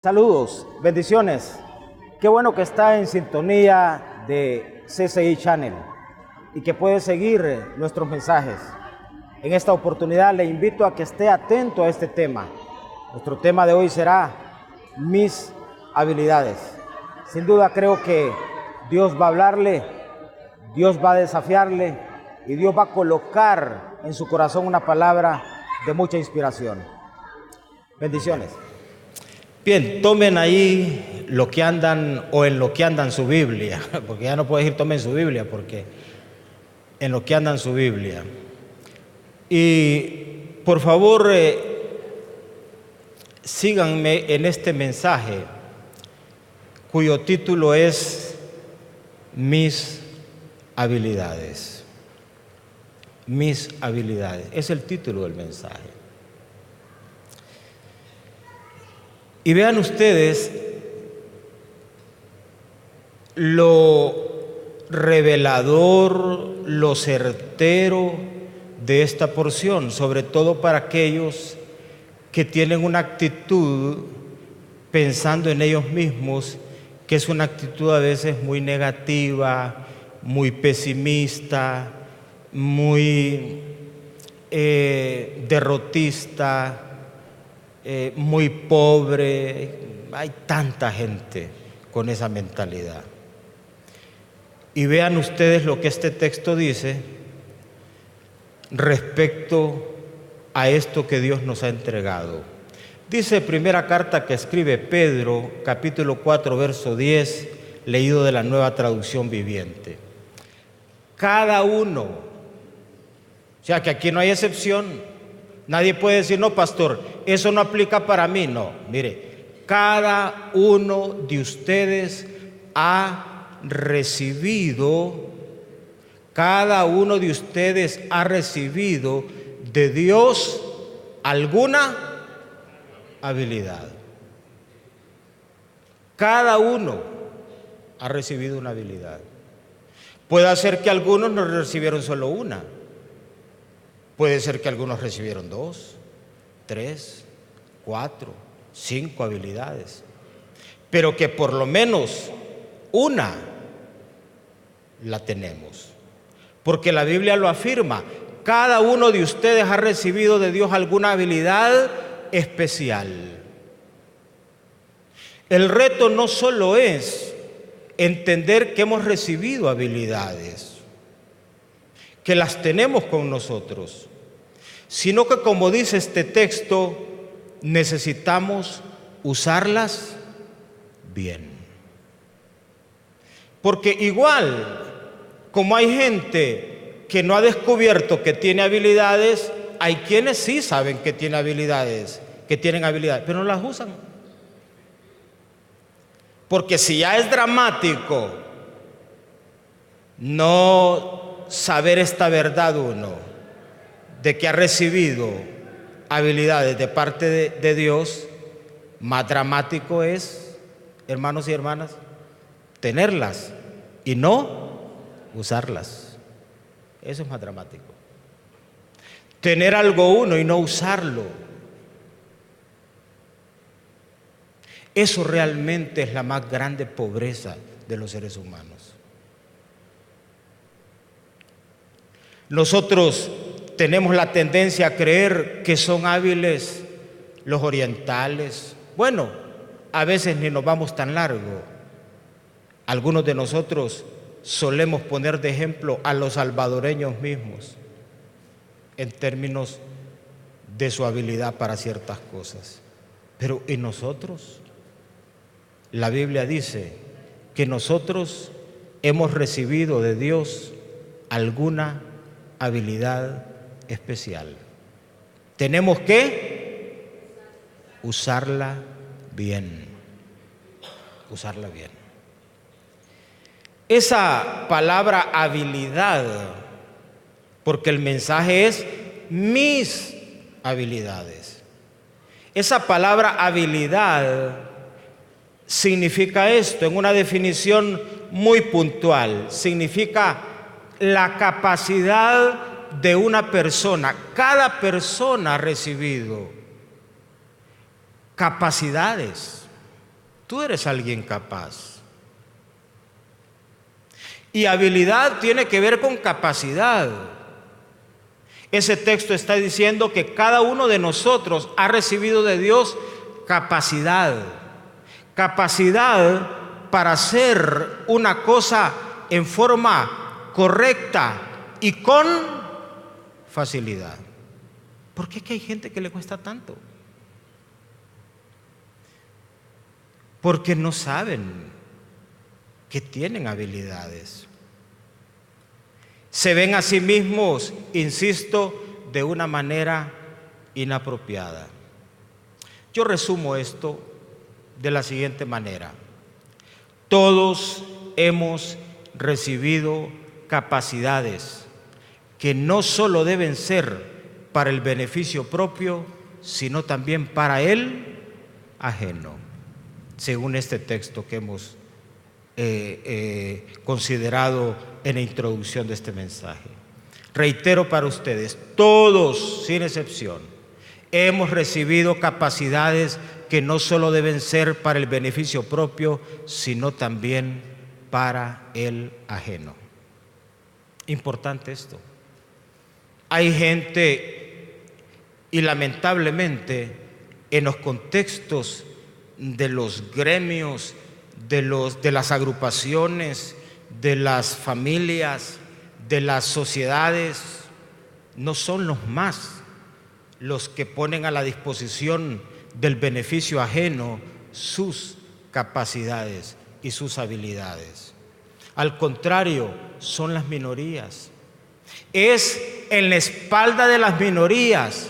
Saludos, bendiciones. Qué bueno que está en sintonía de CCI Channel y que puede seguir nuestros mensajes. En esta oportunidad le invito a que esté atento a este tema. Nuestro tema de hoy será mis habilidades. Sin duda creo que Dios va a hablarle, Dios va a desafiarle y Dios va a colocar en su corazón una palabra de mucha inspiración. Bendiciones. Bien, tomen ahí lo que andan o en lo que andan su Biblia, porque ya no puedo decir tomen su Biblia, porque en lo que andan su Biblia. Y por favor, síganme en este mensaje, cuyo título es Mis habilidades. Mis habilidades, es el título del mensaje. Y vean ustedes lo revelador, lo certero de esta porción, sobre todo para aquellos que tienen una actitud pensando en ellos mismos, que es una actitud a veces muy negativa, muy pesimista, muy derrotista, muy pobre. Hay tanta gente con esa mentalidad. Y vean ustedes lo que este texto dice respecto a esto que Dios nos ha entregado. Dice primera carta que escribe Pedro, capítulo 4, verso 10, leído de la Nueva Traducción Viviente. Cada uno, o sea que aquí no hay excepción. Nadie puede decir, no, pastor, eso no aplica para mí. No, mire, cada uno de ustedes ha recibido de Dios alguna habilidad. Cada uno ha recibido una habilidad. Puede ser que algunos no recibieron solo una. Puede ser que algunos recibieron 2, 3, 4, 5 habilidades, pero que por lo menos una la tenemos, porque la Biblia lo afirma. Cada uno de ustedes ha recibido de Dios alguna habilidad especial. El reto no solo es entender que hemos recibido habilidades, que las tenemos con nosotros, sino que, como dice este texto, necesitamos usarlas bien. Porque igual como hay gente que no ha descubierto que tiene habilidades, hay quienes sí saben que tienen habilidades, pero no las usan. Porque si ya es dramático no saber esta verdad uno, de que ha recibido habilidades de parte de Dios, más dramático es, hermanos y hermanas, tenerlas y no usarlas. Eso es más dramático. Tener algo uno y no usarlo, eso realmente es la más grande pobreza de los seres humanos. Nosotros tenemos la tendencia a creer que son hábiles los orientales. Bueno, a veces ni nos vamos tan largo. Algunos de nosotros solemos poner de ejemplo a los salvadoreños mismos en términos de su habilidad para ciertas cosas. Pero ¿y nosotros? La Biblia dice que nosotros hemos recibido de Dios alguna habilidad especial. Tenemos que usarla bien. Usarla bien. Esa palabra habilidad, porque el mensaje es mis habilidades. Esa palabra habilidad significa esto en una definición muy puntual. Significa la capacidad de una persona. Cada persona ha recibido capacidades. tú eres alguien capaz. Y habilidad tiene que ver con capacidad. Ese texto está diciendo que cada uno de nosotros ha recibido de Dios capacidad. Capacidad para hacer una cosa en forma correcta y con facilidad. ¿Por qué es que hay gente que le cuesta tanto? Porque no saben que tienen habilidades. Se ven a sí mismos, insisto, de una manera inapropiada. Yo resumo esto de la siguiente manera. Todos hemos recibido capacidades que no solo deben ser para el beneficio propio, sino también para el ajeno, según este texto que hemos considerado en la introducción de este mensaje. Reitero para ustedes, todos, sin excepción, hemos recibido capacidades que no solo deben ser para el beneficio propio, sino también para el ajeno. Importante esto. Hay gente, y lamentablemente, en los contextos de los gremios, de las agrupaciones, de las familias, de las sociedades, no son los que ponen a la disposición del beneficio ajeno sus capacidades y sus habilidades. Al contrario, son las minorías. Es en la espalda de las minorías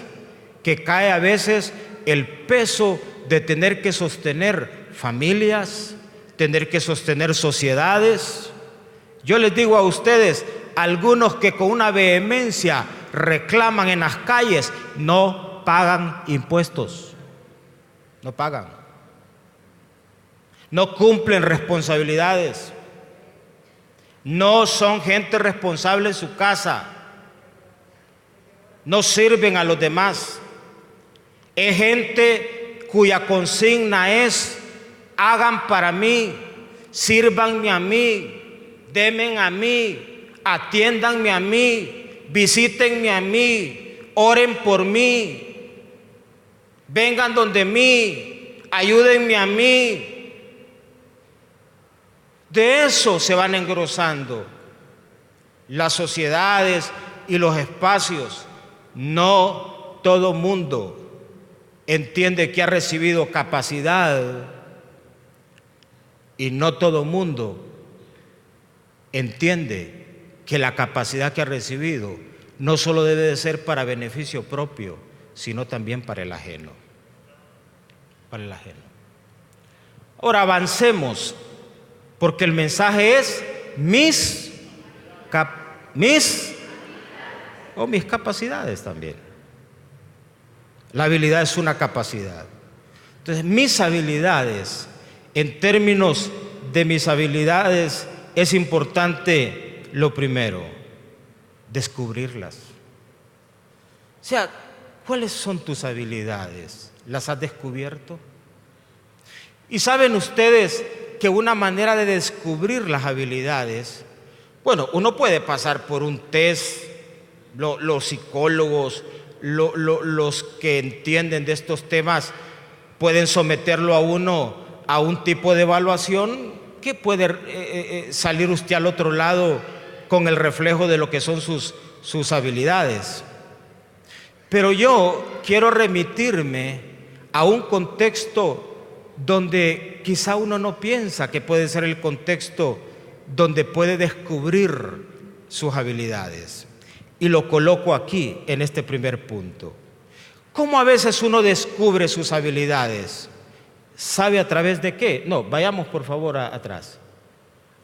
que cae a veces el peso de tener que sostener familias, tener que sostener sociedades. Yo les digo a ustedes, algunos que con una vehemencia reclaman en las calles, no pagan impuestos, no pagan, no cumplen responsabilidades, no son gente responsable en su casa, no sirven a los demás. Es gente cuya consigna es: hagan para mí, sírvanme a mí, denme a mí, atiéndanme a mí, visítenme a mí, oren por mí, vengan donde mí, ayúdenme a mí. De eso se van engrosando las sociedades y los espacios. No todo mundo entiende que ha recibido capacidad, y no todo mundo entiende que la capacidad que ha recibido no solo debe de ser para beneficio propio, sino también para el ajeno. Para el ajeno. Ahora avancemos, porque el mensaje es mis capacidades también. La habilidad es una capacidad. Entonces, mis habilidades, en términos de mis habilidades, es importante lo primero, descubrirlas. O sea, ¿cuáles son tus habilidades? ¿Las has descubierto? Y saben ustedes que una manera de descubrir las habilidades, bueno, uno puede pasar por un test, los psicólogos, los que entienden de estos temas pueden someterlo a uno a un tipo de evaluación que puede salir usted al otro lado con el reflejo de lo que son sus habilidades. Pero yo quiero remitirme a un contexto donde quizá uno no piensa que puede ser el contexto donde puede descubrir sus habilidades. Y lo coloco aquí, en este primer punto. ¿Cómo a veces uno descubre sus habilidades? ¿Sabe a través de qué? No, vayamos por favor atrás.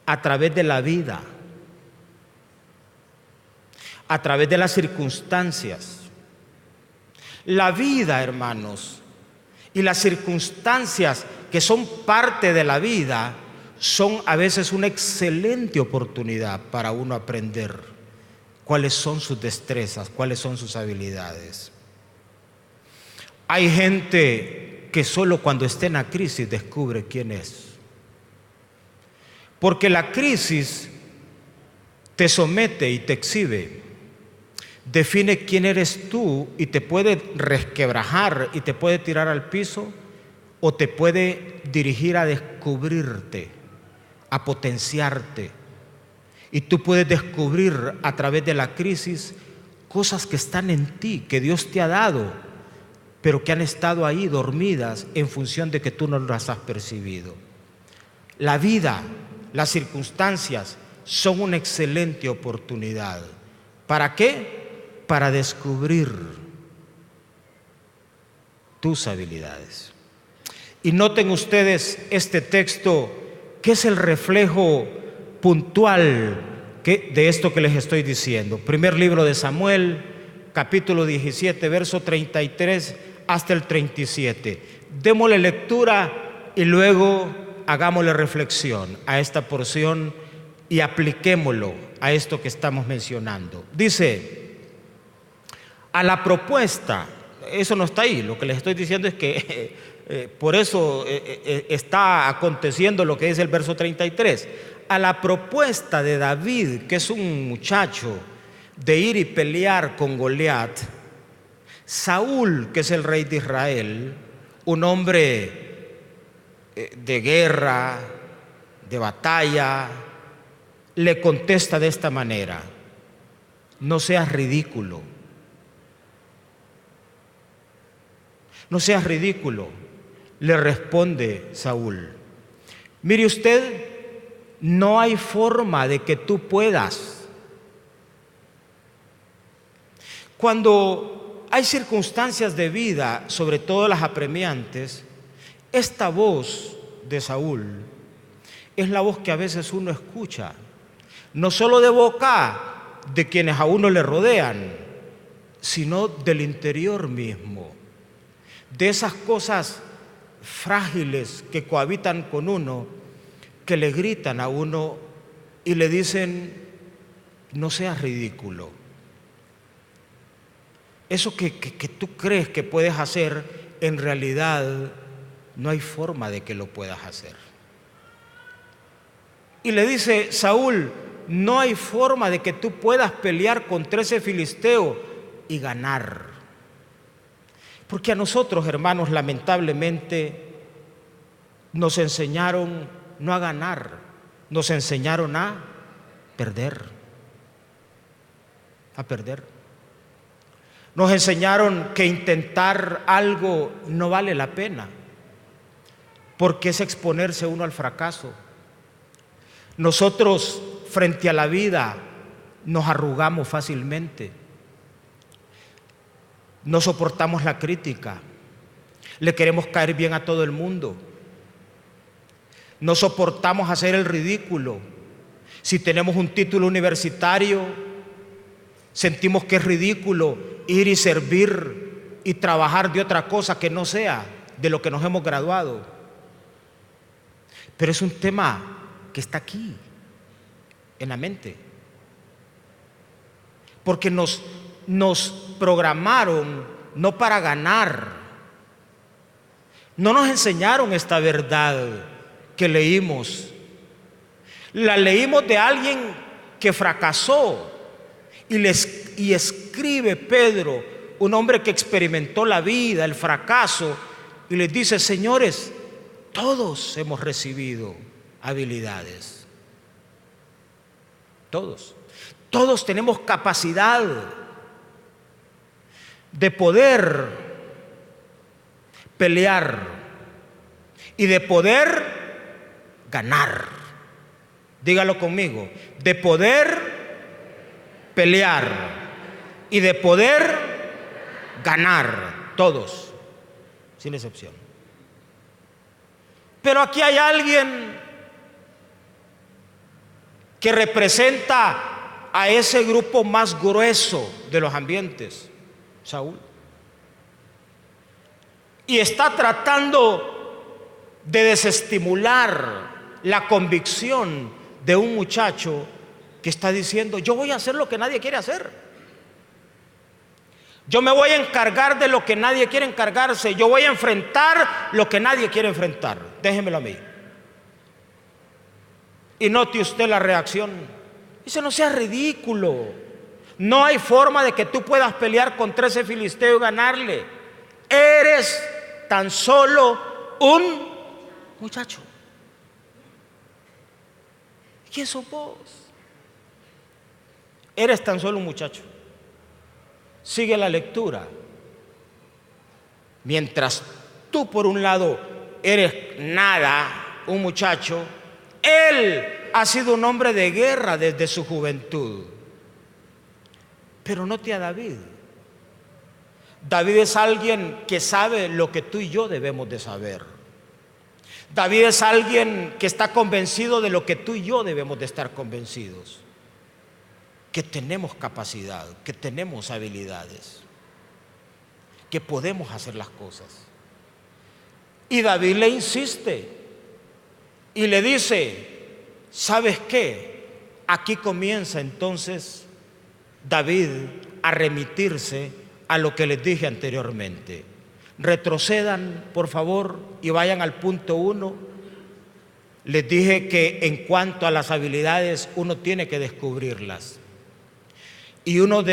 A través de la vida. A través de las circunstancias. La vida, hermanos, y las circunstancias que son parte de la vida son a veces una excelente oportunidad para uno aprender cuáles son sus destrezas, cuáles son sus habilidades. Hay gente que solo cuando esté en la crisis descubre quién es. Porque la crisis te somete y te exhibe, define quién eres tú y te puede resquebrajar y te puede tirar al piso o te puede dirigir a descubrirte, a potenciarte. Y tú puedes descubrir a través de la crisis cosas que están en ti, que Dios te ha dado, pero que han estado ahí dormidas en función de que tú no las has percibido. La vida, las circunstancias son una excelente oportunidad. ¿Para qué? Para descubrir tus habilidades. Y noten ustedes este texto, que es el reflejo puntual de esto que les estoy diciendo. Primer libro de Samuel, capítulo 17, verso 33 hasta el 37. Démosle lectura y luego hagámosle reflexión a esta porción y apliquémoslo a esto que estamos mencionando. Dice, a la propuesta, eso no está ahí, lo que les estoy diciendo es que por eso está aconteciendo lo que dice el verso 33. A la propuesta de David, que es un muchacho, de ir y pelear con Goliat, Saúl, que es el rey de Israel, un hombre de guerra, de batalla, le contesta de esta manera: no seas ridículo, no seas ridículo, le responde Saúl. Mire usted, no hay forma de que tú puedas. Cuando hay circunstancias de vida, sobre todo las apremiantes, esta voz de Saúl es la voz que a veces uno escucha, no solo de boca de quienes a uno le rodean, sino del interior mismo, de esas cosas frágiles que cohabitan con uno, que le gritan a uno y le dicen: no seas ridículo. Eso que tú crees que puedes hacer, en realidad no hay forma de que lo puedas hacer. Y le dice Saúl: no hay forma de que tú puedas pelear contra ese filisteo y ganar. Porque a nosotros, hermanos, lamentablemente nos enseñaron no a ganar, nos enseñaron a perder. A perder. Nos enseñaron que intentar algo no vale la pena, porque es exponerse uno al fracaso. Nosotros, frente a la vida, nos arrugamos fácilmente, no soportamos la crítica, le queremos caer bien a todo el mundo, no soportamos hacer el ridículo. Si tenemos un título universitario, sentimos que es ridículo ir y servir y trabajar de otra cosa que no sea de lo que nos hemos graduado. Pero es un tema que está aquí, en la mente. Porque nos programaron no para ganar. No nos enseñaron esta verdad que leímos. La leímos de alguien que fracasó y escribe Pedro, un hombre que experimentó la vida, el fracaso, y les dice: señores, todos hemos recibido habilidades. Todos tenemos capacidad de poder pelear y de poder ganar. Dígalo conmigo: de poder pelear y de poder ganar. Todos, sin excepción. Pero aquí hay alguien que representa a ese grupo más grueso de los ambientes, Saúl, y está tratando de desestimular la convicción de un muchacho que está diciendo: yo voy a hacer lo que nadie quiere hacer. Yo me voy a encargar de lo que nadie quiere encargarse. Yo voy a enfrentar lo que nadie quiere enfrentar. Déjemelo a mí. Y note usted la reacción. Dice, no sea ridículo. No hay forma de que tú puedas pelear contra ese filisteo y ganarle. Eres tan solo un muchacho. ¿Quién sos vos? Eres tan solo un muchacho. Sigue la lectura. Mientras tú por un lado eres nada, un muchacho, él ha sido un hombre de guerra desde su juventud. Pero note a David. David es alguien que sabe lo que tú y yo debemos de saber. David es alguien que está convencido de lo que tú y yo debemos de estar convencidos. Que tenemos capacidad, que tenemos habilidades, que podemos hacer las cosas. Y David le insiste y le dice, ¿sabes qué? Aquí comienza entonces David a remitirse a lo que les dije anteriormente. Retrocedan, por favor, y vayan al punto 1. Les dije que en cuanto a las habilidades, uno tiene que descubrirlas. Y uno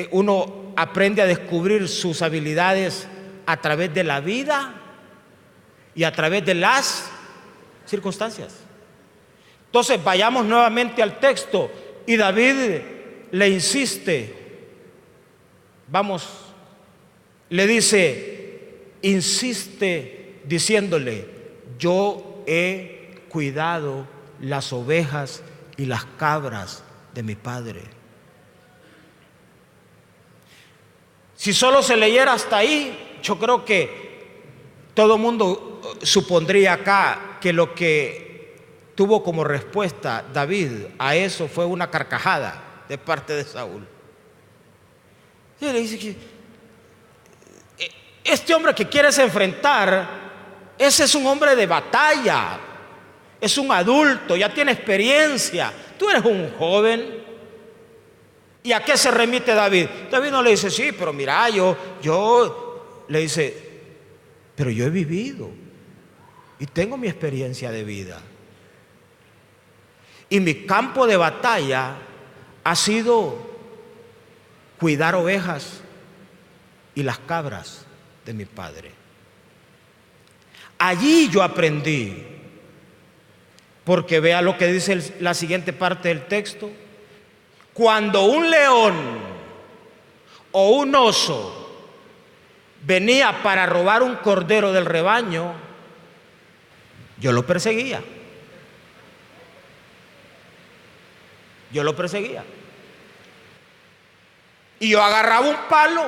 uno aprende a descubrir sus habilidades a través de la vida y a través de las circunstancias. Entonces vayamos nuevamente al texto y David le insiste. Vamos, le dice, insiste diciéndole, yo he cuidado las ovejas y las cabras de mi padre. Si solo se leyera hasta ahí, yo creo que todo el mundo supondría acá que lo que tuvo como respuesta David a eso fue una carcajada de parte de Saúl. Y le dice que este hombre que quieres enfrentar, ese es un hombre de batalla, es un adulto, ya tiene experiencia, tú eres un joven. ¿Y a qué se remite David? David no le dice, sí, pero mira, yo le dice, pero yo he vivido y tengo mi experiencia de vida. Y mi campo de batalla ha sido cuidar ovejas y las cabras de mi padre. Allí yo aprendí, porque vea lo que dice la siguiente parte del texto. Cuando un león o un oso venía para robar un cordero del rebaño, yo lo perseguía. Yo lo perseguía. Y yo agarraba un palo.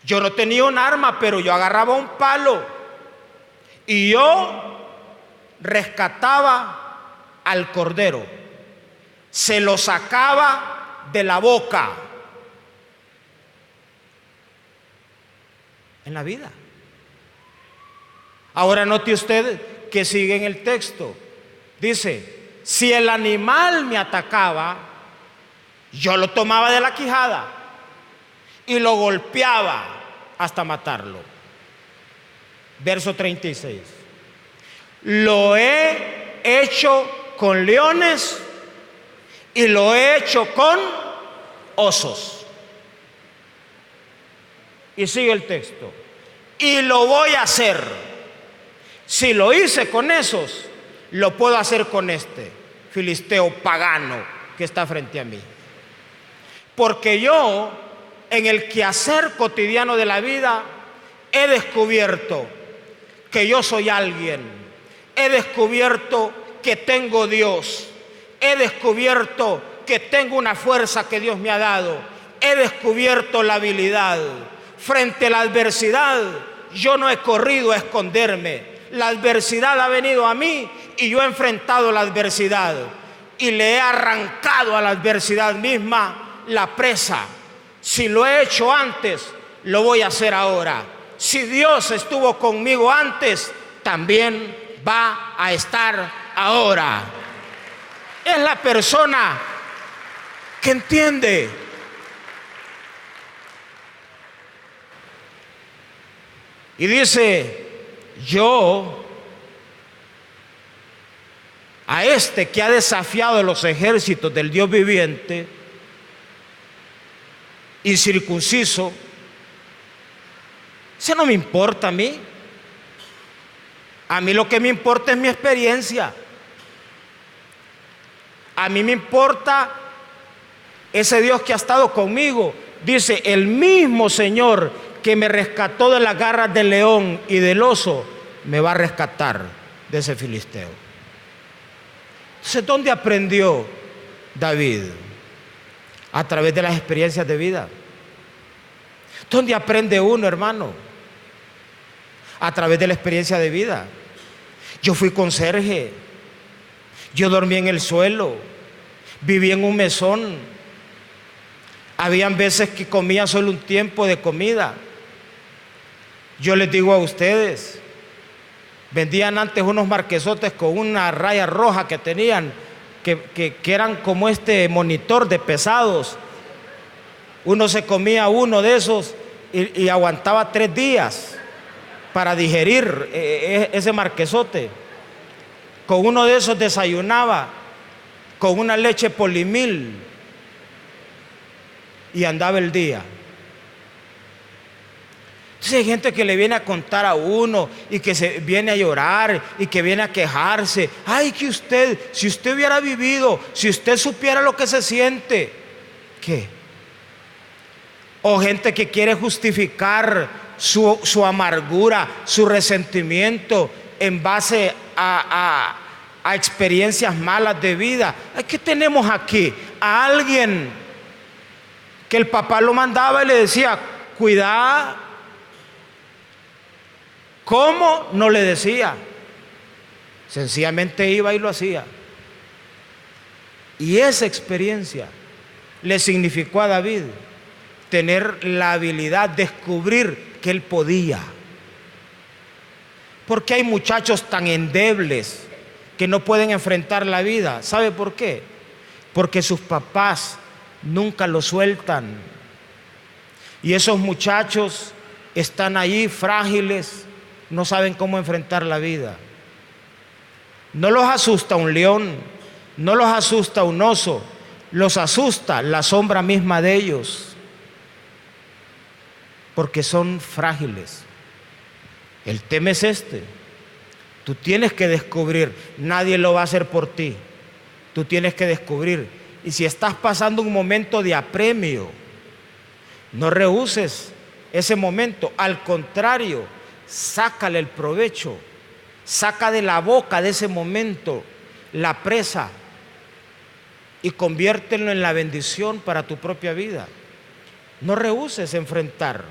Yo no tenía un arma, pero yo agarraba un palo. Y yo rescataba al cordero. Se lo sacaba de la boca. En la vida. Ahora note usted que sigue en el texto. Dice, si el animal me atacaba, yo lo tomaba de la quijada y lo golpeaba hasta matarlo. Verso 36. Lo he hecho con leones y lo he hecho con osos. Y sigue el texto. Y lo voy a hacer. Si lo hice con esos, lo puedo hacer con este filisteo pagano que está frente a mí. Porque yo, en el quehacer cotidiano de la vida, he descubierto que yo soy alguien. He descubierto que tengo Dios. He descubierto que tengo una fuerza que Dios me ha dado. He descubierto la habilidad. Frente a la adversidad, yo no he corrido a esconderme. La adversidad ha venido a mí y yo he enfrentado la adversidad. Y le he arrancado a la adversidad misma la presa. Si lo he hecho antes, lo voy a hacer ahora. Si Dios estuvo conmigo antes, también va a estar ahora. Es la persona que entiende Y dice, yo, a este que ha desafiado los ejércitos del Dios viviente, incircunciso, eso no me importa a mí. A mí lo que me importa es mi experiencia. A mí me importa ese Dios que ha estado conmigo. Dice, el mismo Señor que me rescató de las garras del león y del oso, me va a rescatar de ese filisteo. Entonces, ¿dónde aprendió David? A través de las experiencias de vida. ¿Dónde aprende uno, hermano? A través de la experiencia de vida. Yo fui conserje, yo dormí en el suelo, viví en un mesón. Habían veces que comía solo un tiempo de comida. Yo les digo a ustedes, vendían antes unos marquesotes con una raya roja que tenían, que eran como este monitor de pesados. Uno se comía uno de esos y aguantaba 3 días para digerir ese marquesote. Con uno de esos desayunaba, con una leche Polimil, y andaba el día. Entonces hay gente que le viene a contar a uno y que se viene a llorar y que viene a quejarse. Ay, que usted, si usted hubiera vivido, si usted supiera lo que se siente. ¿Qué? O gente que quiere justificar su amargura, su resentimiento en base a experiencias malas de vida. ¿Qué tenemos aquí? A alguien que el papá lo mandaba y le decía, cuidá. ¿Cómo? No le decía. Sencillamente iba y lo hacía. Y esa experiencia le significó a David tener la habilidad de descubrir que él podía. Porque hay muchachos tan endebles que no pueden enfrentar la vida. ¿Sabe por qué? Porque sus papás nunca lo sueltan. Y esos muchachos están ahí frágiles, no saben cómo enfrentar la vida. No los asusta un león, no los asusta un oso, los asusta la sombra misma de ellos, porque son frágiles. El tema es este. Tú tienes que descubrir, nadie lo va a hacer por ti. Tú tienes que descubrir. Y si estás pasando un momento de apremio, no rehuses ese momento. Al contrario, sácale el provecho. Saca de la boca de ese momento la presa y conviértelo en la bendición para tu propia vida. No rehuses enfrentar.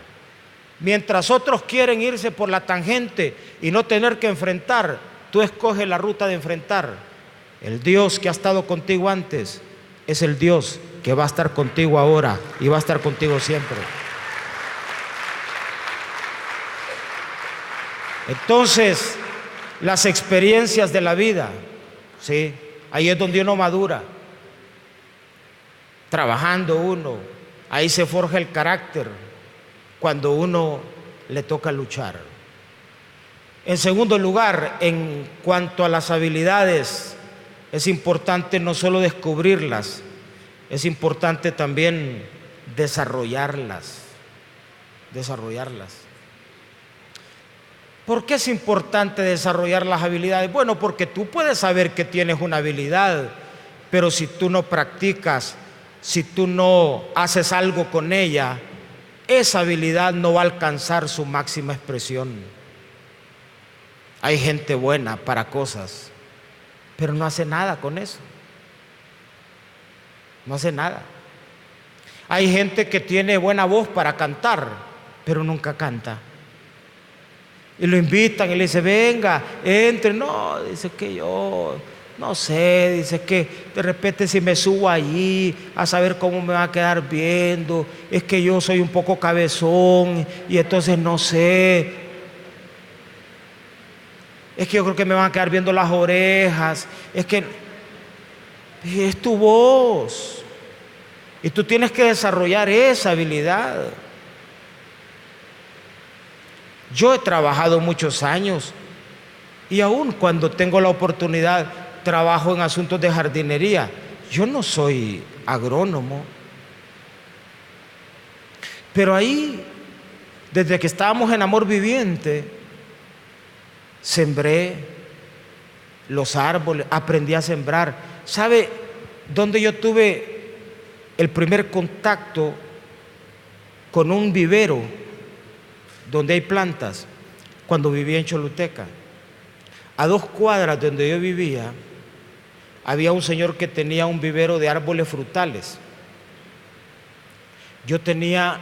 Mientras otros quieren irse por la tangente y no tener que enfrentar, tú escoges la ruta de enfrentar. El Dios que ha estado contigo antes es el Dios que va a estar contigo ahora y va a estar contigo siempre. Entonces, las experiencias de la vida, ¿sí? Ahí es donde uno madura. Trabajando uno, ahí se forja el carácter, cuando uno le toca luchar. En segundo lugar, en cuanto a las habilidades, es importante no solo descubrirlas, es importante también desarrollarlas. ¿Por qué es importante desarrollar las habilidades? Bueno, porque tú puedes saber que tienes una habilidad, pero si tú no practicas, si tú no haces algo con ella, esa habilidad no va a alcanzar su máxima expresión. Hay gente buena para cosas, pero no hace nada con eso. No hace nada. Hay gente que tiene buena voz para cantar, pero nunca canta. Y lo invitan y le dice, venga, entre. No, dice que yo, no sé, dice que de repente si me subo allí a saber cómo me va a quedar viendo, es que yo soy un poco cabezón y entonces no sé. Es que yo creo que me van a quedar viendo las orejas. Es que es tu voz. Y tú tienes que desarrollar esa habilidad. Yo he trabajado muchos años y aún cuando tengo la oportunidad trabajo en asuntos de jardinería. Yo no soy agrónomo, pero ahí, desde que estábamos en Amor Viviente, sembré los árboles, aprendí a sembrar. ¿Sabe dónde yo tuve el primer contacto con un vivero donde hay plantas? Cuando vivía en Choluteca. A 2 cuadras de donde yo vivía, había un señor que tenía un vivero de árboles frutales. Yo tenía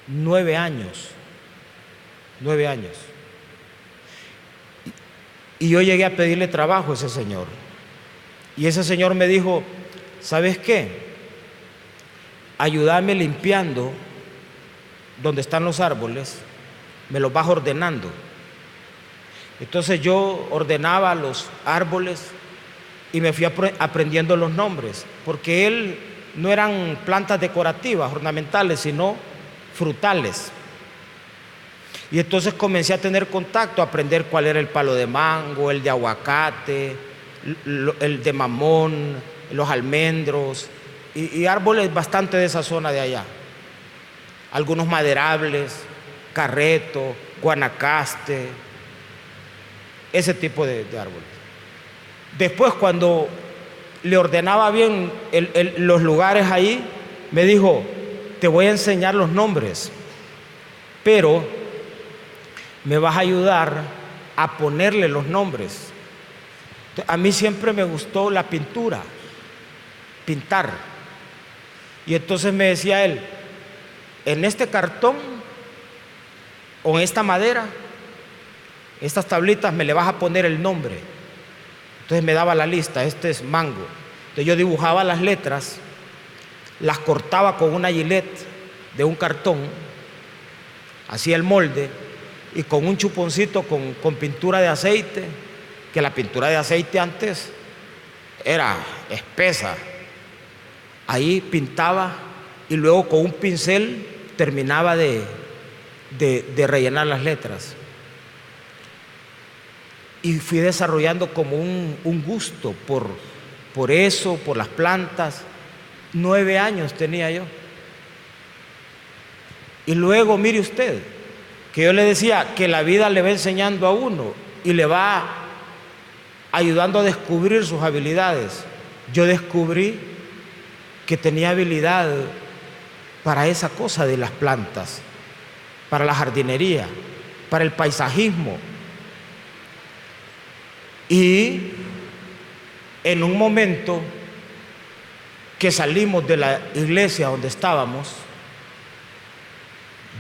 9 años. 9 años. Y yo llegué a pedirle trabajo a ese señor. Y ese señor me dijo, ¿sabes qué? Ayúdame limpiando donde están los árboles, me los vas ordenando. Entonces yo ordenaba los árboles y me fui aprendiendo los nombres, porque él no eran plantas decorativas, ornamentales, sino frutales. Y entonces comencé a tener contacto, a aprender cuál era el palo de mango, el de aguacate, el de mamón, los almendros y árboles bastante de esa zona de allá. Algunos maderables, carreto, guanacaste, ese tipo de árboles. Después, cuando le ordenaba bien los lugares ahí, me dijo, te voy a enseñar los nombres, pero me vas a ayudar a ponerle los nombres. A mí siempre me gustó la pintura, pintar. Y entonces me decía él, en este cartón o en esta madera, estas tablitas me le vas a poner el nombre. Entonces me daba la lista, este es mango. Entonces yo dibujaba las letras, las cortaba con una Gillette de un cartón, hacía el molde y con un chuponcito con pintura de aceite, que la pintura de aceite antes era espesa. Ahí pintaba y luego con un pincel terminaba de rellenar las letras. Y fui desarrollando como un gusto por eso, por las plantas. 9 años tenía yo. Y luego, mire usted, que yo le decía que la vida le va enseñando a uno y le va ayudando a descubrir sus habilidades. Yo descubrí que tenía habilidad para esa cosa de las plantas, para la jardinería, para el paisajismo. Y en un momento que salimos de la iglesia donde estábamos,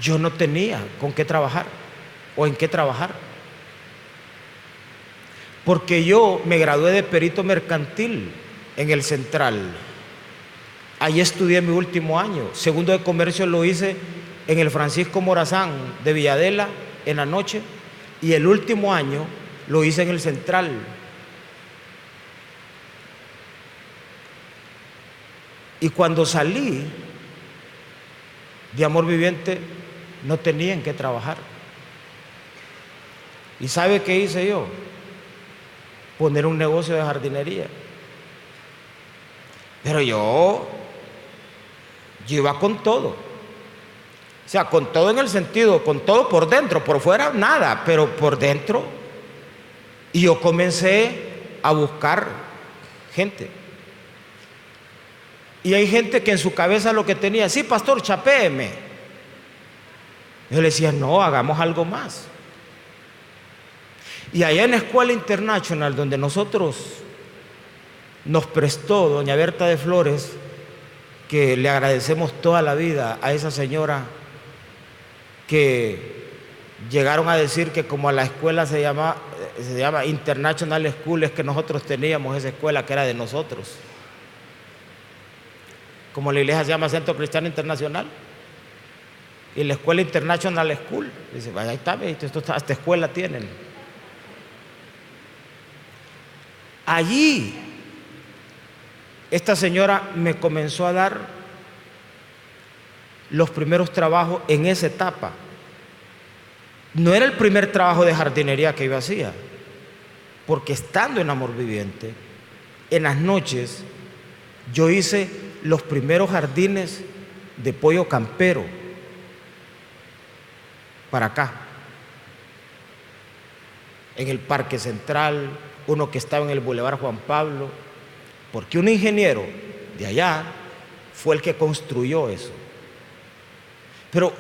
yo no tenía con qué trabajar o en qué trabajar. Porque yo me gradué de perito mercantil en el Central. Allí estudié mi último año. Segundo de comercio lo hice en el Francisco Morazán de Villadela en la noche. Y el último año lo hice en el Central. Y cuando salí de Amor Viviente, no tenía en qué trabajar. ¿Y sabe qué hice yo? Poner un negocio de jardinería. Pero yo iba con todo. O sea, con todo en el sentido, con todo por dentro, por fuera nada, pero por dentro. Y yo comencé a buscar gente. Y hay gente que en su cabeza lo que tenía, sí, pastor, chapéeme. Yo le decía, no, hagamos algo más. Y allá en la Escuela Internacional, donde nosotros nos prestó doña Berta de Flores, que le agradecemos toda la vida a esa señora, que llegaron a decir que como a la escuela se llama International School, es que nosotros teníamos esa escuela que era de nosotros. Como la iglesia se llama Centro Cristiano Internacional y la Escuela International School, dice, vaya, ahí está, esta escuela tienen. Allí esta señora me comenzó a dar los primeros trabajos en esa etapa. No era el primer trabajo de jardinería que yo hacía, porque estando en Amor Viviente, en las noches, yo hice los primeros jardines de pollo campero para acá, en el Parque Central, uno que estaba en el Boulevard Juan Pablo, porque un ingeniero de allá fue el que construyó eso. Pero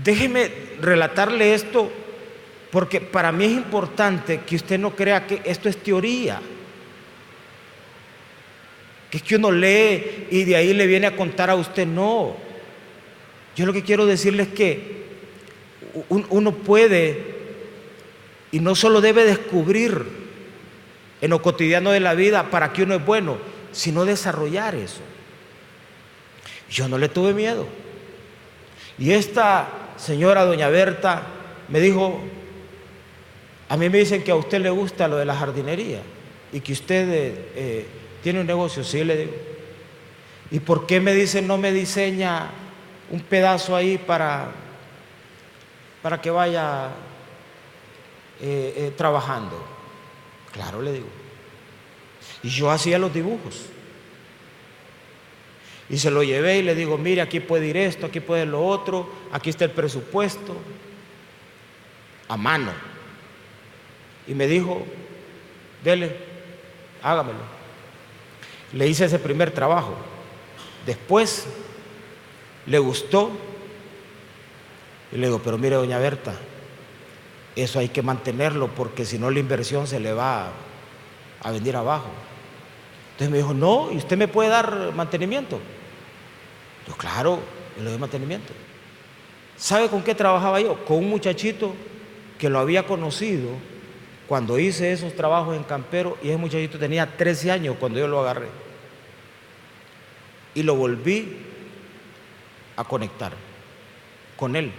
déjeme relatarle esto, porque para mí es importante que usted no crea que esto es teoría, que es que uno lee y de ahí le viene a contar a usted. No, yo lo que quiero decirle es que uno puede y no solo debe descubrir en lo cotidiano de la vida para qué uno es bueno, sino desarrollar eso. Yo no le tuve miedo. Y esta señora, doña Berta, me dijo: a mí me dicen que a usted le gusta lo de la jardinería y que usted tiene un negocio. Sí, le digo. ¿Y por qué me dicen no me diseña un pedazo ahí para que vaya trabajando? Claro, le digo. Y yo hacía los dibujos. Y se lo llevé y le digo: mire, aquí puede ir esto, aquí puede ir lo otro, aquí está el presupuesto, a mano. Y me dijo: dele, hágamelo. Le hice ese primer trabajo. Después le gustó y le digo: pero mire, doña Berta, eso hay que mantenerlo porque si no la inversión se le va a venir abajo. Entonces me dijo: no, ¿y usted me puede dar mantenimiento? Yo: claro, yo le doy mantenimiento. ¿Sabe con qué trabajaba yo? Con un muchachito que lo había conocido cuando hice esos trabajos en Campero, y ese muchachito tenía 13 años cuando yo lo agarré. Y lo volví a conectar con él.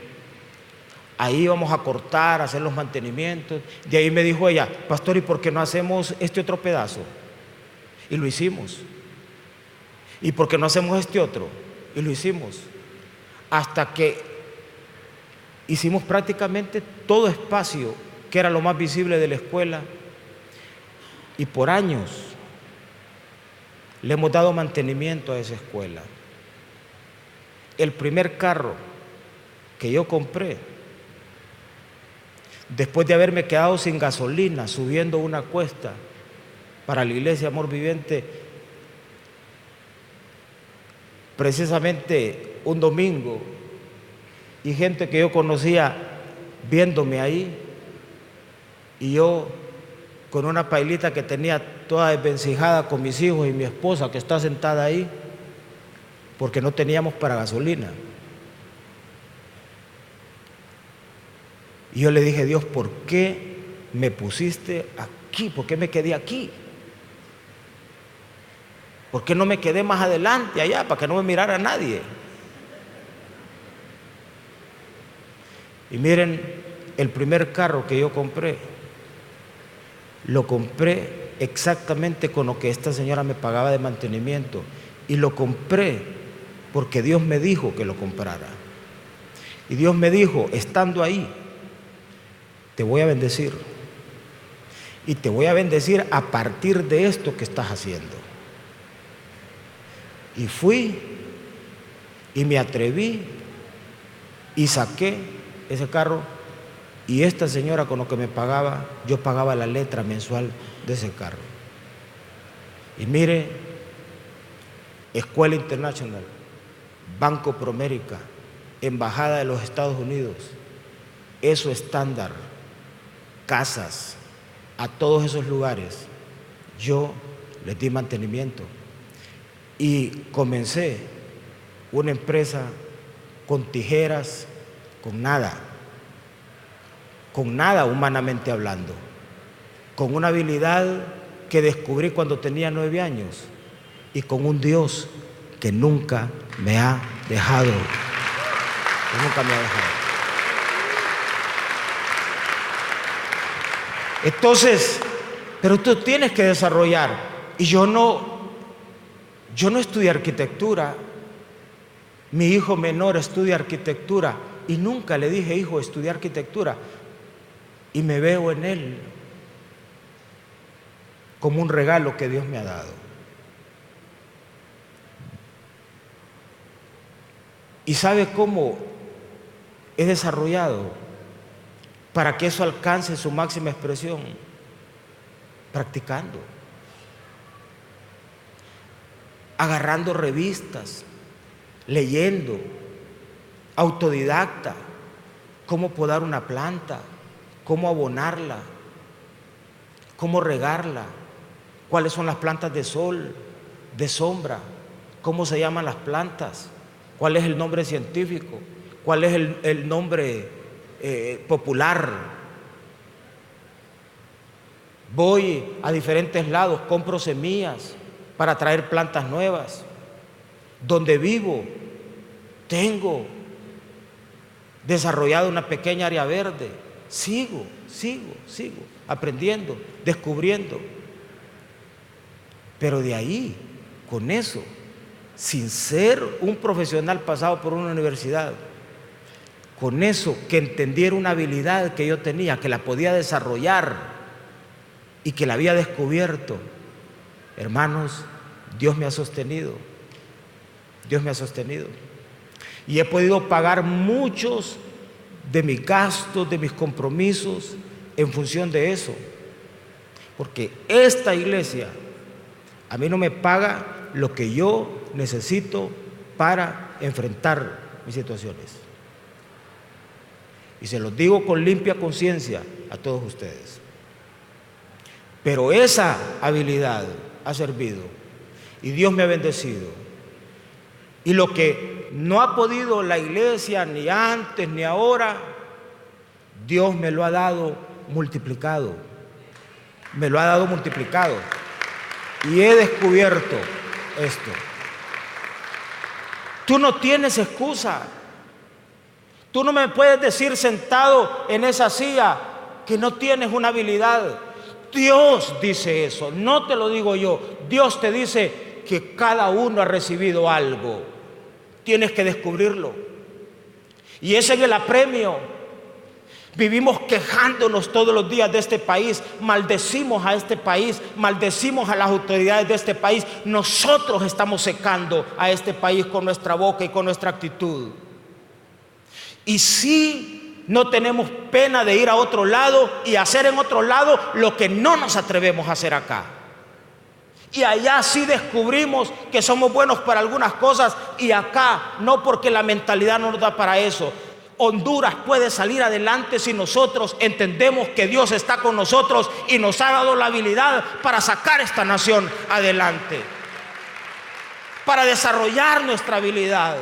Ahí íbamos a cortar, a hacer los mantenimientos. De ahí me dijo ella: pastor, ¿y por qué no hacemos este otro pedazo? Y lo hicimos. ¿Y por qué no hacemos este otro? Y lo hicimos. Hasta que hicimos prácticamente todo espacio que era lo más visible de la escuela. Y por años le hemos dado mantenimiento a esa escuela. El primer carro que yo compré, después de haberme quedado sin gasolina subiendo una cuesta para la iglesia Amor Viviente, precisamente un domingo, y gente que yo conocía viéndome ahí, y yo con una pailita que tenía toda desvencijada con mis hijos y mi esposa que está sentada ahí, porque no teníamos para gasolina. Y yo le dije: Dios, ¿por qué me pusiste aquí? ¿Por qué me quedé aquí? ¿Por qué no me quedé más adelante allá para que no me mirara nadie? Y miren, el primer carro que yo compré, lo compré exactamente con lo que esta señora me pagaba de mantenimiento. Y lo compré porque Dios me dijo que lo comprara. Y Dios me dijo, estando ahí: te voy a bendecir. Y te voy a bendecir a partir de esto que estás haciendo. Y fui y me atreví y saqué ese carro, y esta señora con lo que me pagaba, yo pagaba la letra mensual de ese carro. Y mire, Escuela Internacional, Banco Promérica, Embajada de los Estados Unidos, ESO Estándar, casas, a todos esos lugares, yo les di mantenimiento. Y comencé una empresa con tijeras, con nada humanamente hablando, con una habilidad que descubrí cuando tenía 9 años y con un Dios que nunca me ha dejado, Entonces, pero tú tienes que desarrollar. Y yo no estudié arquitectura. Mi hijo menor estudia arquitectura y nunca le dije, hijo, estudié arquitectura, y me veo en él como un regalo que Dios me ha dado. ¿Y sabe cómo he desarrollado para que eso alcance su máxima expresión? Practicando, agarrando revistas, leyendo, autodidacta, cómo podar una planta, cómo abonarla, cómo regarla, cuáles son las plantas de sol, de sombra, cómo se llaman las plantas, cuál es el nombre científico, cuál es el nombre popular. Voy a diferentes lados, compro semillas para traer plantas nuevas. Donde vivo, tengo desarrollado una pequeña área verde. Sigo aprendiendo, descubriendo. Pero de ahí, con eso, sin ser un profesional pasado por una universidad, con eso que entendiera una habilidad que yo tenía, que la podía desarrollar y que la había descubierto, hermanos, Dios me ha sostenido. Dios me ha sostenido. Y he podido pagar muchos de mis gastos, de mis compromisos en función de eso. Porque esta iglesia a mí no me paga lo que yo necesito para enfrentar mis situaciones. Y se los digo con limpia conciencia a todos ustedes. Pero esa habilidad ha servido y Dios me ha bendecido. Y lo que no ha podido la iglesia ni antes ni ahora, Dios me lo ha dado multiplicado. Me lo ha dado multiplicado. Y he descubierto esto. Tú no tienes excusa. Tú no me puedes decir sentado en esa silla que no tienes una habilidad. Dios dice eso, no te lo digo yo. Dios te dice que cada uno ha recibido algo. Tienes que descubrirlo. Y ese es el apremio. Vivimos quejándonos todos los días de este país, maldecimos a este país, maldecimos a las autoridades de este país. Nosotros estamos secando a este país con nuestra boca y con nuestra actitud. Y sí, no tenemos pena de ir a otro lado y hacer en otro lado lo que no nos atrevemos a hacer acá. Y allá sí descubrimos que somos buenos para algunas cosas y acá no, porque la mentalidad no nos da para eso. Honduras puede salir adelante si nosotros entendemos que Dios está con nosotros y nos ha dado la habilidad para sacar esta nación adelante, para desarrollar nuestra habilidad.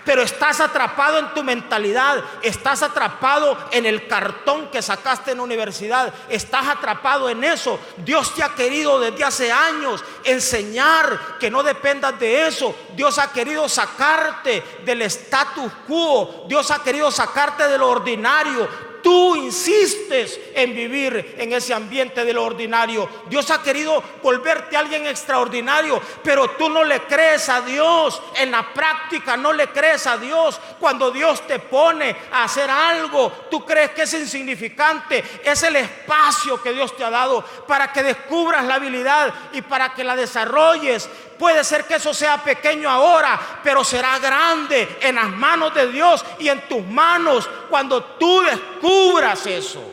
Pero estás atrapado en tu mentalidad, estás atrapado en el cartón que sacaste en la universidad, estás atrapado en eso. Dios te ha querido desde hace años enseñar que no dependas de eso. Dios ha querido sacarte del status quo, Dios ha querido sacarte de lo ordinario. Tú insistes en vivir en ese ambiente de lo ordinario. Dios ha querido volverte alguien extraordinario, pero tú no le crees a Dios. En la práctica no le crees a Dios. Cuando Dios te pone a hacer algo, tú crees que es insignificante. Es el espacio que Dios te ha dado para que descubras la habilidad y para que la desarrolles. Puede ser que eso sea pequeño ahora, pero será grande en las manos de Dios y en tus manos cuando tú descubras eso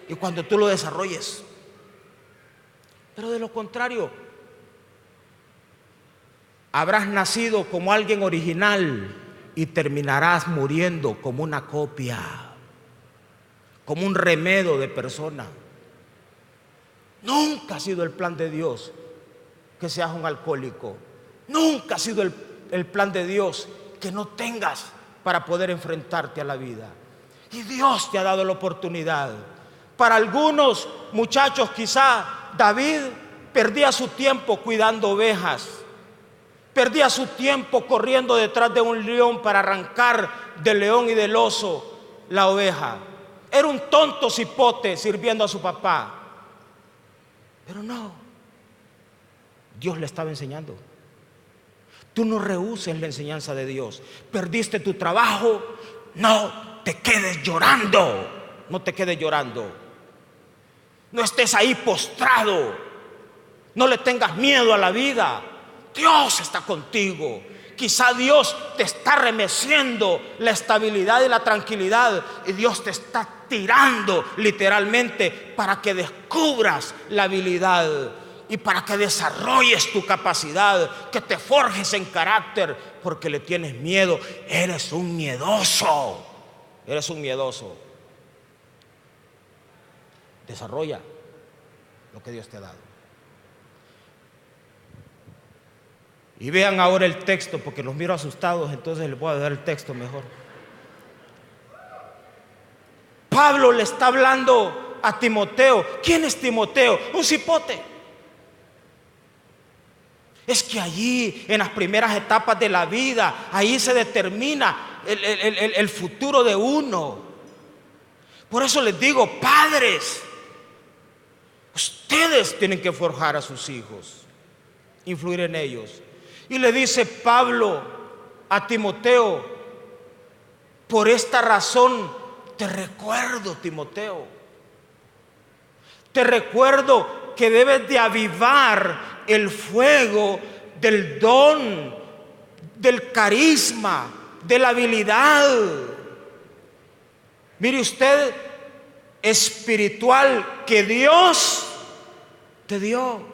y cuando tú lo desarrolles. Pero de lo contrario, habrás nacido como alguien original y terminarás muriendo como una copia, como un remedo de persona. Nunca ha sido el plan de Dios que seas un alcohólico. Nunca ha sido el plan de Dios que no tengas para poder enfrentarte a la vida. Y Dios te ha dado la oportunidad. Para algunos muchachos, quizá David perdía su tiempo cuidando ovejas, perdía su tiempo corriendo detrás de un león para arrancar del león y del oso la oveja. Era un tonto cipote sirviendo a su papá. Pero no, Dios le estaba enseñando. Tú no rehuses la enseñanza de Dios. ¿Perdiste tu trabajo? No, te quedes llorando, no te quedes llorando. No estés ahí postrado, no le tengas miedo a la vida. Dios está contigo. Quizá Dios te está remeciendo la estabilidad y la tranquilidad, y Dios te está tirando literalmente para que descubras la habilidad y para que desarrolles tu capacidad, que te forjes en carácter, porque le tienes miedo. Eres un miedoso, eres un miedoso. Desarrolla lo que Dios te ha dado. Y vean ahora el texto, porque los miro asustados, entonces les voy a dar el texto mejor. Pablo le está hablando a Timoteo. ¿Quién es Timoteo? Un cipote. Es que allí, en las primeras etapas de la vida, ahí se determina el futuro de uno. Por eso les digo, padres, ustedes tienen que forjar a sus hijos, influir en ellos. Y le dice Pablo a Timoteo: por esta razón te recuerdo, Timoteo, te recuerdo que debes de avivar el fuego del don, del carisma, de la habilidad, mire usted, espiritual que Dios te dio.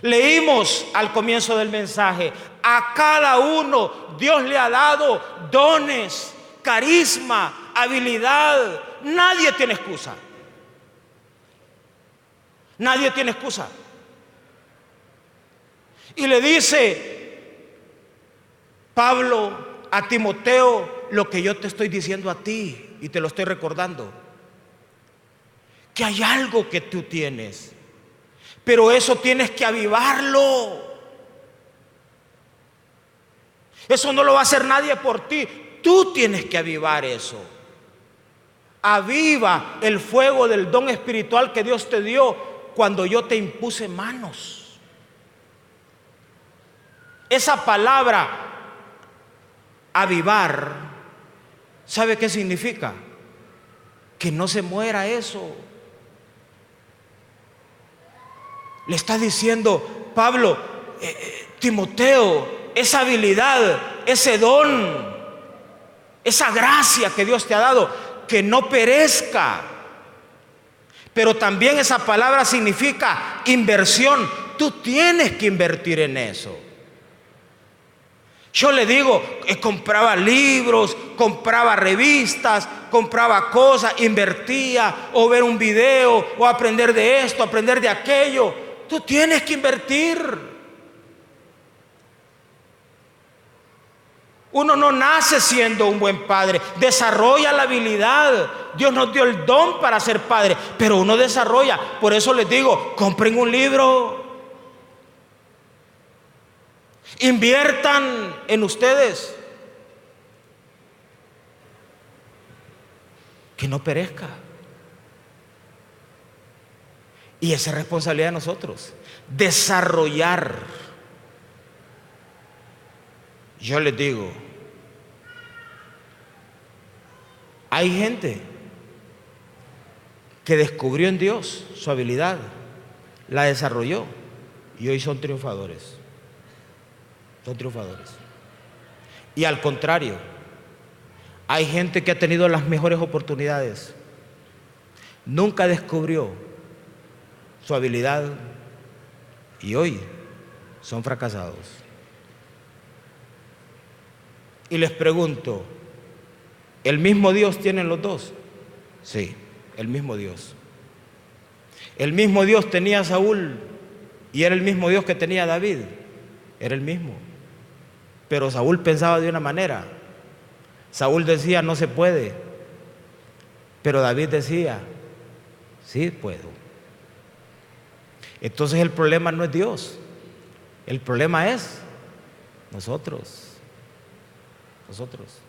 Leímos al comienzo del mensaje, a cada uno Dios le ha dado dones, carisma, habilidad. Nadie tiene excusa. Nadie tiene excusa. Y le dice Pablo a Timoteo lo que yo te estoy diciendo a ti, y te lo estoy recordando, que hay algo que tú tienes, pero eso tienes que avivarlo. Eso no lo va a hacer nadie por ti. Tú tienes que avivar eso. Aviva el fuego del don espiritual que Dios te dio cuando yo te impuse manos. Esa palabra avivar, ¿sabe qué significa? Que no se muera eso. Le está diciendo Pablo, Timoteo, esa habilidad, ese don, esa gracia que Dios te ha dado, que no perezca. Pero también esa palabra significa inversión. Tú tienes que invertir en eso. Yo le digo, compraba libros, compraba revistas, compraba cosas, invertía, o ver un video, o aprender de esto, aprender de aquello. Tú tienes que invertir. Uno no nace siendo un buen padre, desarrolla la habilidad. Dios nos dio el don para ser padre, pero uno desarrolla. Por eso les digo, compren un libro, inviertan en ustedes, que no perezca. Y esa es responsabilidad de nosotros, desarrollar. Yo les digo, hay gente que descubrió en Dios su habilidad, la desarrolló, y hoy son triunfadores. Son triunfadores. Y al contrario, hay gente que ha tenido las mejores oportunidades, nunca descubrió su habilidad, y hoy son fracasados. Y les pregunto, ¿el mismo Dios tienen los dos? Sí, el mismo Dios. El mismo Dios tenía a Saúl, y era el mismo Dios que tenía a David. Era el mismo. Pero Saúl pensaba de una manera. Saúl decía, no se puede. Pero David decía, sí puedo. Entonces el problema no es Dios, el problema es nosotros. Entonces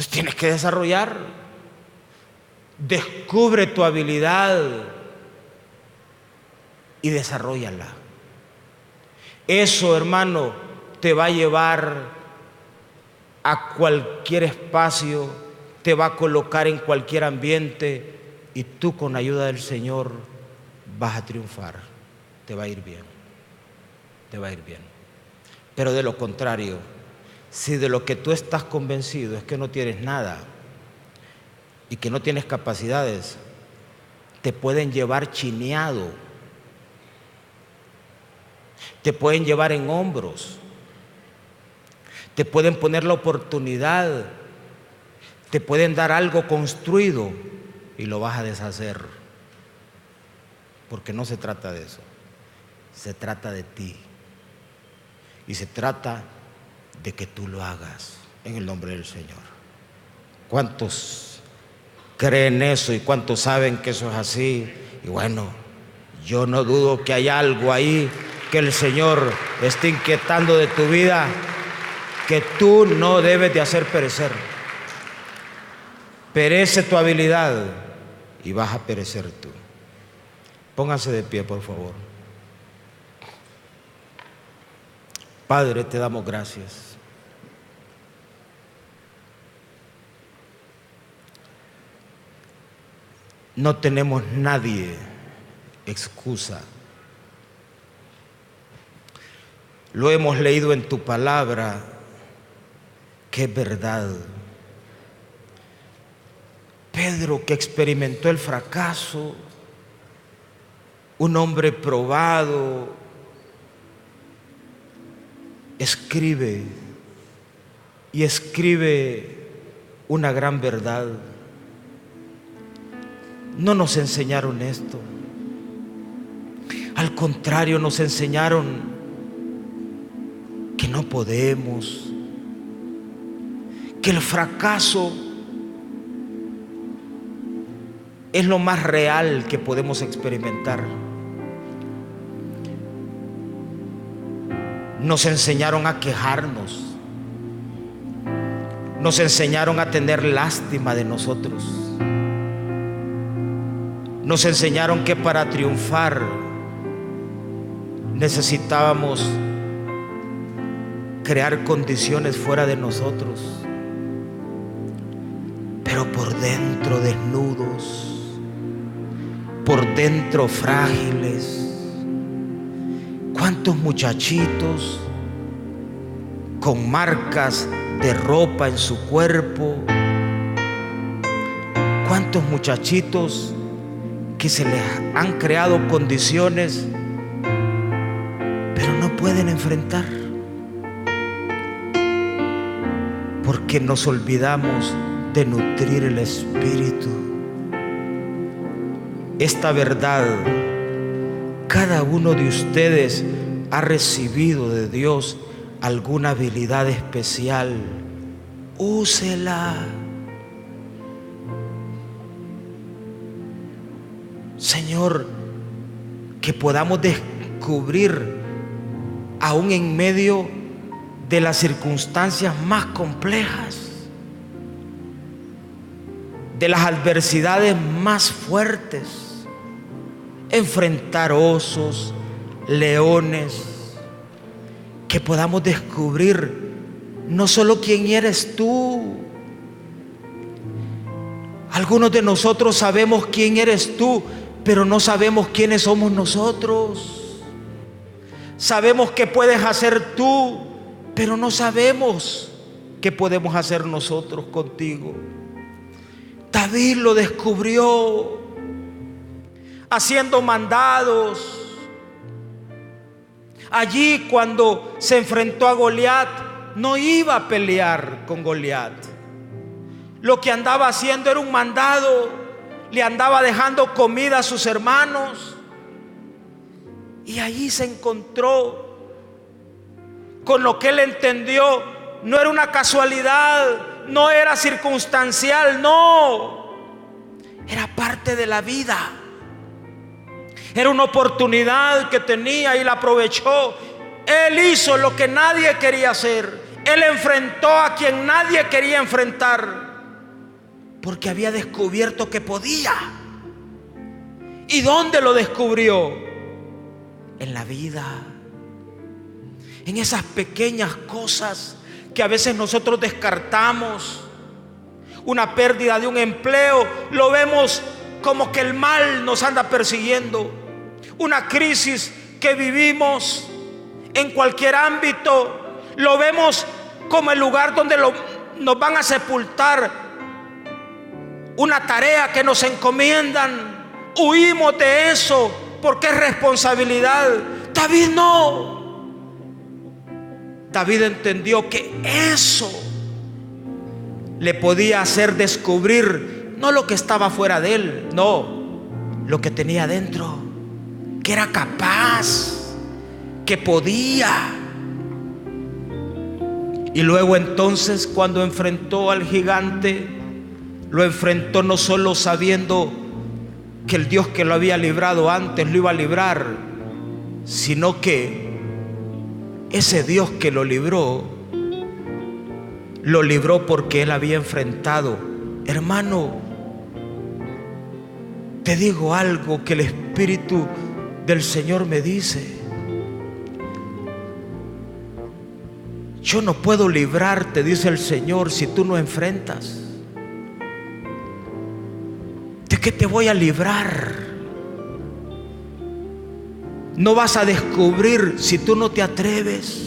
tienes que desarrollar. Descubre tu habilidad y desarróllala. Eso, hermano, te va a llevar a cualquier espacio te va a colocar en cualquier ambiente y tú con la ayuda del Señor vas a triunfar. Te va a ir bien, te va a ir bien. Pero de lo contrario, si de lo que tú estás convencido es que no tienes nada y que no tienes capacidades, te pueden llevar chineado, te pueden llevar en hombros, te pueden poner la oportunidad, te pueden dar algo construido y lo vas a deshacer. Porque no se trata de eso, se trata de ti y se trata de que tú lo hagas en el nombre del Señor. ¿Cuántos creen eso y cuántos saben que eso es así? Y bueno, yo no dudo que hay algo ahí que el Señor esté inquietando de tu vida, que tú no debes de hacer perecer. Perece tu habilidad y vas a perecer tú. Pónganse de pie, por favor. Padre, te damos gracias. No tenemos nadie excusa. Lo hemos leído en tu palabra, que es verdad. Pedro, que experimentó el fracaso, un hombre probado, escribe y escribe una gran verdad. No nos enseñaron esto. Al contrario, nos enseñaron que no podemos, que el fracaso es lo más real que podemos experimentar. Nos enseñaron a quejarnos, nos enseñaron a tener lástima de nosotros, nos enseñaron que para triunfar necesitábamos crear condiciones fuera de nosotros, pero por dentro desnudos, por dentro frágiles. ¿Cuántos muchachitos con marcas de ropa en su cuerpo? ¿Cuántos muchachitos que se les han creado condiciones pero no pueden enfrentar? Porque nos olvidamos de nutrir el espíritu. Esta verdad, cada uno de ustedes ha recibido de Dios alguna habilidad especial. Úsela. Señor, que podamos descubrir, aún en medio de las circunstancias más complejas, de las adversidades más fuertes, enfrentar osos, leones, que podamos descubrir no solo quién eres tú. Algunos de nosotros sabemos quién eres tú, pero no sabemos quiénes somos nosotros. Sabemos qué puedes hacer tú, pero no sabemos qué podemos hacer nosotros contigo. David lo descubrió haciendo mandados. Allí, cuando se enfrentó a Goliat, no iba a pelear con Goliat. Lo que andaba haciendo era un mandado. Le andaba dejando comida a sus hermanos. Y allí se encontró con lo que él entendió. No era una casualidad, no era circunstancial, no. Era parte de la vida. Era una oportunidad que tenía y la aprovechó. Él hizo lo que nadie quería hacer. Él enfrentó a quien nadie quería enfrentar, porque había descubierto que podía. ¿Y dónde lo descubrió? En la vida. En esas pequeñas cosas que a veces nosotros descartamos, una pérdida de un empleo, lo vemos como que el mal nos anda persiguiendo. Una crisis que vivimos en cualquier ámbito, lo vemos como el lugar donde nos van a sepultar. Una tarea que nos encomiendan, huimos de eso porque es responsabilidad. David no. David entendió que eso le podía hacer descubrir no lo que estaba fuera de él, no, lo que tenía dentro, que era capaz, que podía. Y luego entonces, cuando enfrentó al gigante, lo enfrentó no solo sabiendo que el Dios que lo había librado antes lo iba a librar, sino que ese Dios que lo libró porque él había enfrentado. Hermano, te digo algo que el Espíritu del Señor me dice. Yo no puedo librarte, dice el Señor, si tú no enfrentas. ¿De qué te voy a librar? No vas a descubrir si tú no te atreves.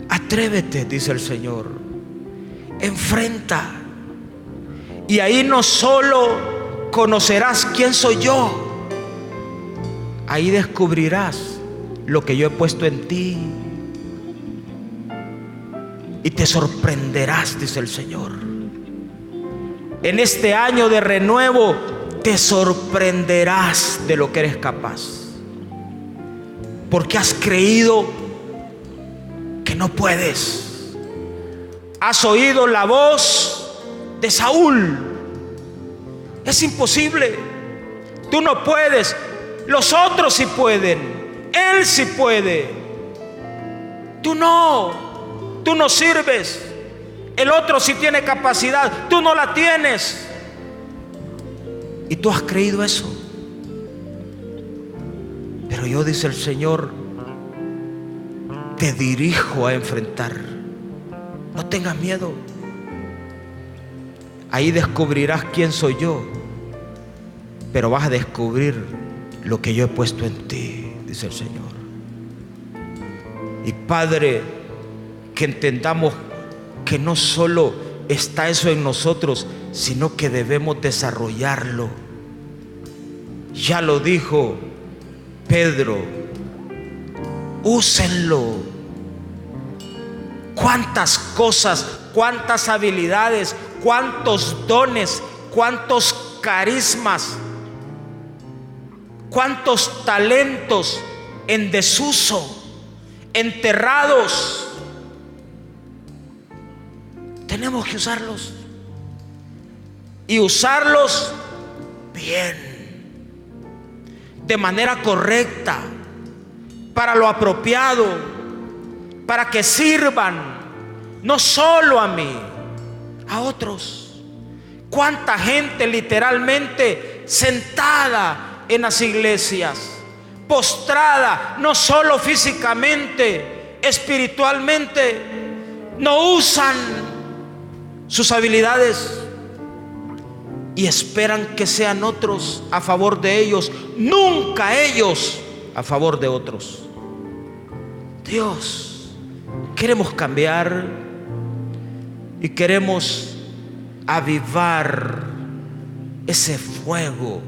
Atrévete, dice el Señor. Enfrenta. Y ahí no solo conocerás quién soy yo, ahí descubrirás lo que yo he puesto en ti. Y te sorprenderás, dice el Señor. En este año de renuevo te sorprenderás de lo que eres capaz, porque has creído que no puedes. Has oído la voz de Saúl. Es imposible. Tú no puedes. Los otros sí pueden. Él sí puede. Tú no. Tú no sirves. El otro sí tiene capacidad. Tú no la tienes. Y tú has creído eso. Pero yo, dice el Señor, te dirijo a enfrentar. No tengas miedo. Ahí descubrirás quién soy yo, pero vas a descubrir lo que yo he puesto en ti, dice el Señor. Y Padre, que entendamos que no solo está eso en nosotros, sino que debemos desarrollarlo. Ya lo dijo Pedro, úsenlo. Cuántas cosas, cuántas habilidades, cuántos dones, cuántos carismas, cuántos talentos en desuso, enterrados. Tenemos que usarlos, y usarlos bien, de manera correcta, para lo apropiado, para que sirvan no solo a mí, a otros. Cuánta gente literalmente sentada en las iglesias, postrada, no solo físicamente, espiritualmente, no usan sus habilidades y esperan que sean otros a favor de ellos, nunca ellos a favor de otros. Dios, queremos cambiar y queremos avivar ese fuego,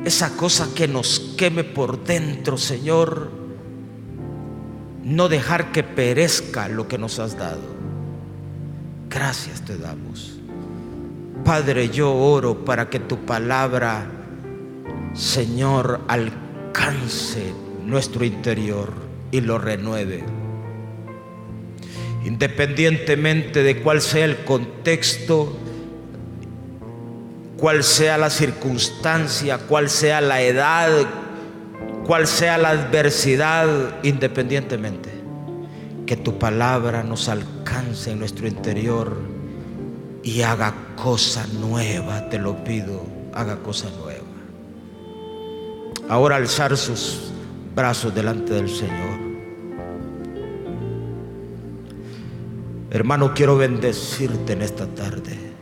esa cosa que nos queme por dentro, Señor. No dejar que perezca lo que nos has dado. Gracias te damos. Padre, yo oro para que tu palabra, Señor, alcance nuestro interior y lo renueve. Independientemente de cuál sea el contexto, cuál sea la circunstancia, cuál sea la edad, cuál sea la adversidad, independientemente, que tu palabra nos alcance en nuestro interior y haga cosa nueva, te lo pido, haga cosa nueva. Ahora alzar sus brazos delante del Señor. Hermano, quiero bendecirte en esta tarde.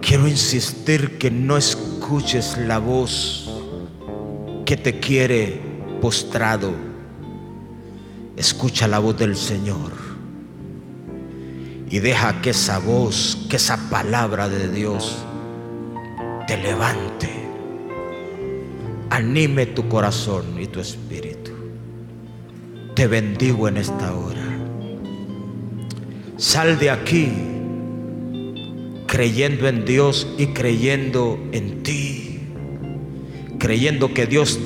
Quiero insistir que no escuches la voz que te quiere postrado. Escucha la voz del Señor y deja que esa voz, que esa palabra de Dios te levante, anime tu corazón y tu espíritu. Te bendigo en esta hora. Sal de aquí creyendo en Dios y creyendo en ti, creyendo que Dios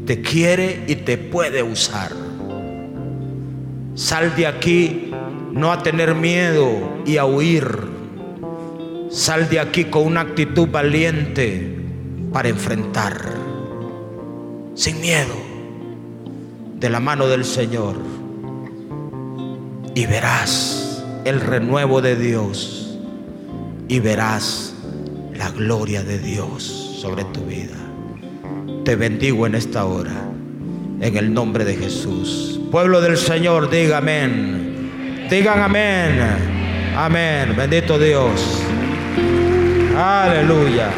te quiere y te puede usar. Sal de aquí no a tener miedo y a huir. Sal de aquí con una actitud valiente para enfrentar, sin miedo, de la mano del Señor, y verás el renuevo de Dios y verás la gloria de Dios sobre tu vida. Te bendigo en esta hora, en el nombre de Jesús. Pueblo del Señor, diga amén. Digan amén. Amén. Bendito Dios. Aleluya.